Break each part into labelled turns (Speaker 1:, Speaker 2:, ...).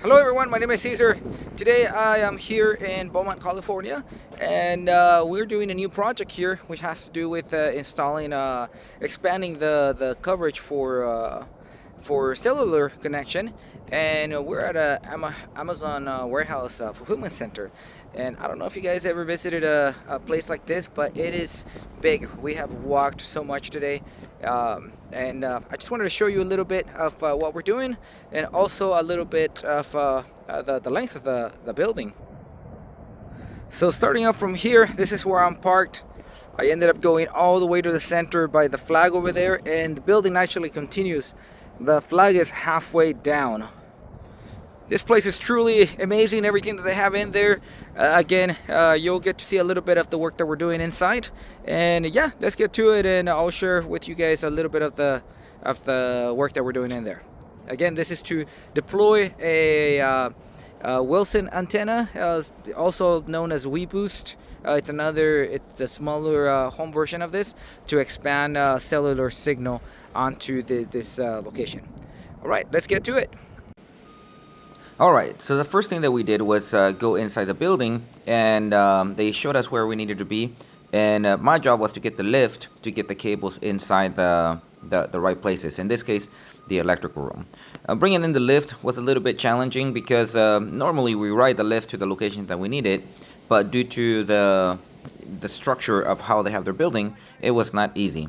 Speaker 1: Hello everyone, my name is Caesar. Today I am here in Beaumont, California, and we're doing a new project here which has to do with expanding the coverage for cellular connection. And we're at a Amazon warehouse fulfillment center. And I don't know if you guys ever visited a place like this, but it is big. We have walked so much today. And I just wanted to show you a little bit of what we're doing, and also a little bit of the length of the building. So starting up from here, this is where I'm parked. I ended up going all the way to the center by the flag over there, and the building actually continues. The flag is halfway down. This place is truly amazing, everything that they have in there. Again, you'll get to see a little bit of the work that we're doing inside. And yeah, let's get to it, and I'll share with you guys a little bit of the work that we're doing in there. Again, this is to deploy a Wilson antenna, also known as WeBoost. It's a smaller home version of this to expand cellular signal onto this location. All right, let's get to it. Alright, so the first thing that we did was go inside the building, and they showed us where we needed to be, and my job was to get the lift to get the cables inside the right places, in this case the electrical room. Bringing in the lift was a little bit challenging because normally we ride the lift to the locations that we needed, but due to the structure of how they have their building, it was not easy.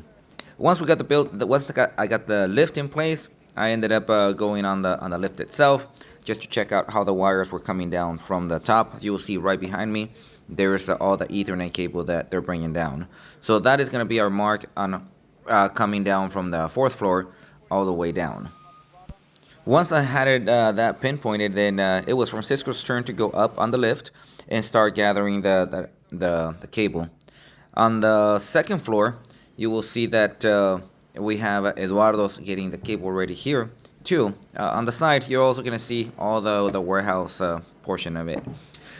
Speaker 1: Once I got the lift in place, I ended up going on the lift itself just to check out how the wires were coming down from the top. As you will see right behind me, there's all the Ethernet cable that they're bringing down. So that is going to be our mark on coming down from the 4th floor all the way down. Once I had it that pinpointed, then it was Francisco's turn to go up on the lift and start gathering the cable. On the 2nd floor, you will see that we have Eduardo getting the cable ready here too. On the side, you're also going to see all the warehouse portion of it.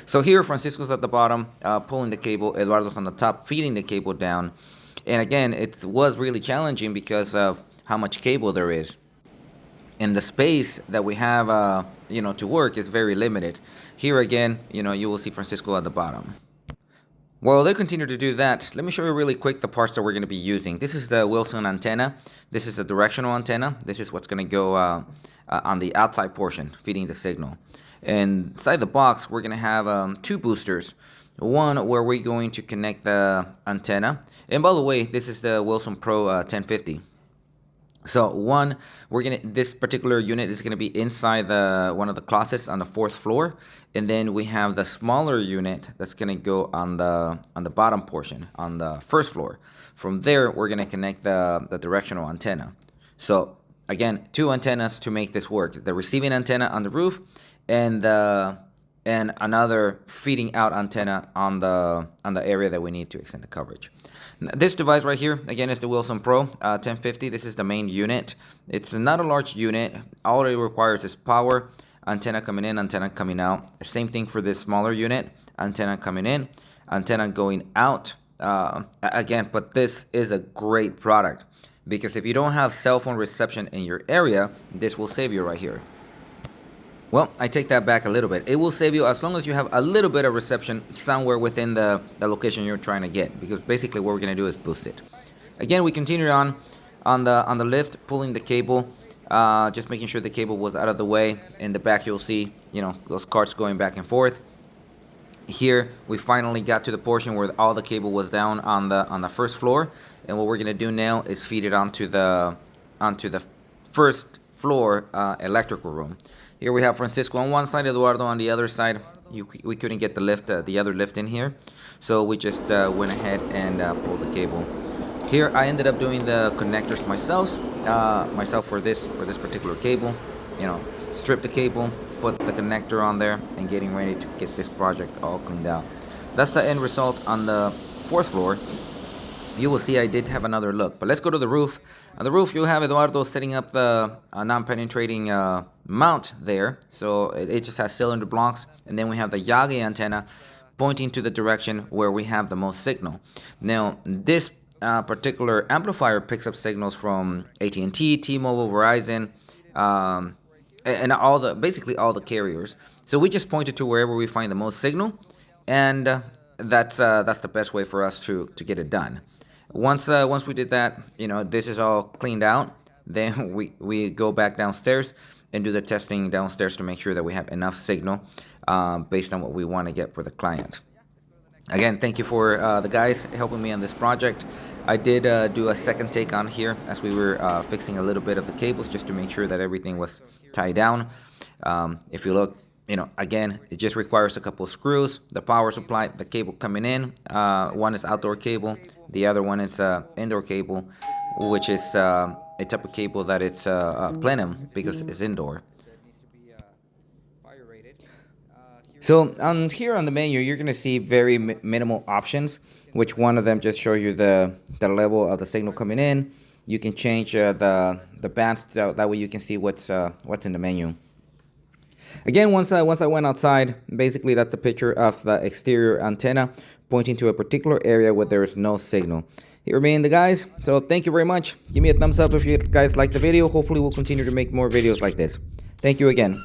Speaker 1: So here, Francisco's at the bottom pulling the cable, Eduardo's on the top feeding the cable down. And again, it was really challenging because of how much cable there is. And the space that we have to work is very limited. Here again, you will see Francisco at the bottom. While they continue to do that, let me show you really quick the parts that we're going to be using. This is the Wilson antenna. This is a directional antenna. This is what's going to go on the outside portion, feeding the signal. And inside the box, we're going to have 2 boosters. One where we're going to connect the antenna. And by the way, this is the Wilson Pro 1050. So this particular unit is going to be inside one of the closets on the 4th floor, and then we have the smaller unit that's going to go on the bottom portion on the 1st floor. From there, we're going to connect the directional antenna. So again, 2 antennas to make this work: the receiving antenna on the roof, and another feeding out antenna on the area that we need to extend the coverage. This device right here, again, is the Wilson Pro 1050. This is the main unit. It's not a large unit. All it requires is power, antenna coming in, antenna coming out. Same thing for this smaller unit, antenna coming in, antenna going out. Again, but this is a great product because if you don't have cell phone reception in your area, this will save you right here. Well, I take that back a little bit. It will save you as long as you have a little bit of reception somewhere within the location you're trying to get, because basically what we're going to do is boost it. Again, we continue on the lift, pulling the cable, just making sure the cable was out of the way. In the back, you'll see, those carts going back and forth. Here, we finally got to the portion where all the cable was down on the 1st floor, and what we're going to do now is feed it onto the 1st floor electrical room. Here we have Francisco on one side, Eduardo on the other side. We couldn't get the other lift in here, so we just went ahead and pulled the cable. Here I ended up doing the connectors myself for this particular cable. Strip the cable, put the connector on there, and getting ready to get this project all cleaned out. That's the end result on the 4th floor. You will see I did have another look, but let's go to the roof. On the roof, you have Eduardo setting up the non-penetrating mount there. So it just has cylinder blocks, and then we have the Yagi antenna pointing to the direction where we have the most signal. Now, this particular amplifier picks up signals from AT&T, T-Mobile, Verizon, and basically all the carriers. So we just pointed to wherever we find the most signal, and that's the best way for us to get it done. Once we did that, this is all cleaned out. Then we go back downstairs and do the testing downstairs to make sure that we have enough signal based on what we want to get for the client. Again, thank you for the guys helping me on this project. I did do a second take on here as we were fixing a little bit of the cables just to make sure that everything was tied down. If you look, again, it just requires a couple of screws, the power supply, the cable coming in. One is outdoor cable, the other one is indoor cable, which is a type of cable that it's plenum because it's indoor. So on here on the menu, you're going to see very minimal options, which one of them just show you the level of the signal coming in. You can change the bands that way you can see what's in the menu. Again, once I went outside, basically that's the picture of the exterior antenna pointing to a particular area where there is no signal. Here remain the guys. So thank you very much. Give me a thumbs up if you guys like the video. Hopefully we'll continue to make more videos like this. Thank you again.